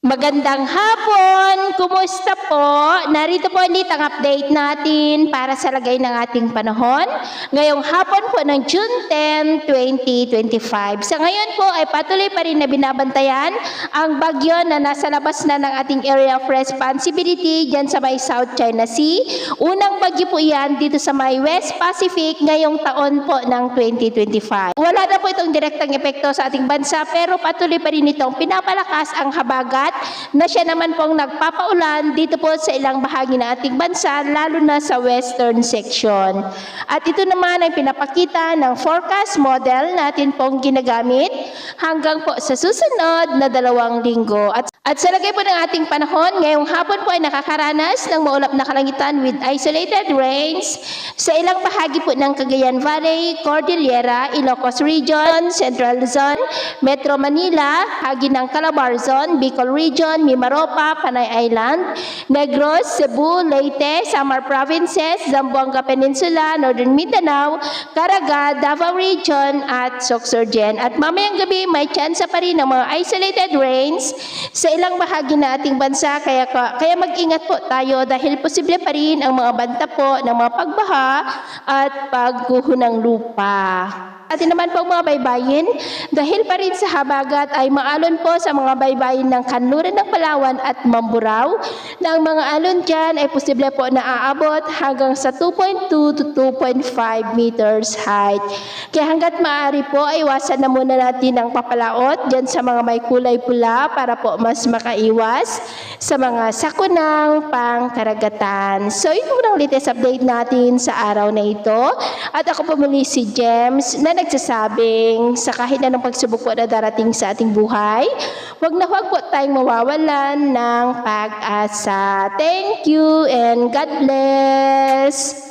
Magandang hapon! Kumusta po? Narito po ulit ang update natin para sa lagay ng ating panahon. Ngayong hapon po ng June 10, 2025. Sa ngayon po ay patuloy pa rin na binabantayan ang bagyo na nasa labas na ng ating area of responsibility dyan sa may South China Sea. Unang bagyo po yan dito sa may West Pacific ngayong taon po ng 2025. Wala na po itong direktang epekto sa ating bansa pero patuloy pa rin itong pinapalakas ang habagat na siya naman pong nagpapaulan dito po sa ilang bahagi ng ating bansa, lalo na sa western section. At ito naman ay pinapakita ng forecast model natin pong ginagamit hanggang po sa susunod na 2 linggo. At sa lagay po ng ating panahon, ngayong hapon po ay nakakaranas ng maulap na kalangitan with isolated rains sa ilang bahagi po ng Cagayan Valley, Cordillera, Ilocos Region, Central Luzon, Metro Manila, bahagi ng Calabar Zone, Bicol Region, Mimaropa, Panay Island, Negros, Cebu, Leyte, Samar Provinces, Zamboanga Peninsula, Northern Mindanao, Caraga, Davao Region, at Sorsogon. At mamayang gabi may tsansa pa rin ng mga isolated rains sa ilang bahagi na ating bansa, kaya mag-ingat po tayo dahil posible pa rin ang mga banta po ng mga pagbaha at pagguho ng lupa. Atin naman po mga baybayin, dahil pa rin sa habagat ay maalon po sa mga baybayin ng Kanluran ng Palawan at Mamburao, na ang mga alon dyan ay posible po na aabot hanggang sa 2.2 to 2.5 meters height. Kaya hanggat maaari po ay iwasan na muna natin ang papalaot dyan sa mga may kulay pula para po mas makaiwas sa mga sakunang pangkaragatan. So ito ang latest update natin sa araw na ito. At ako po muli si James na nagsasabing sa kahit anong pagsubok po na darating sa ating buhay, huwag po tayong mawawalan ng pag-asa. Thank you and God bless!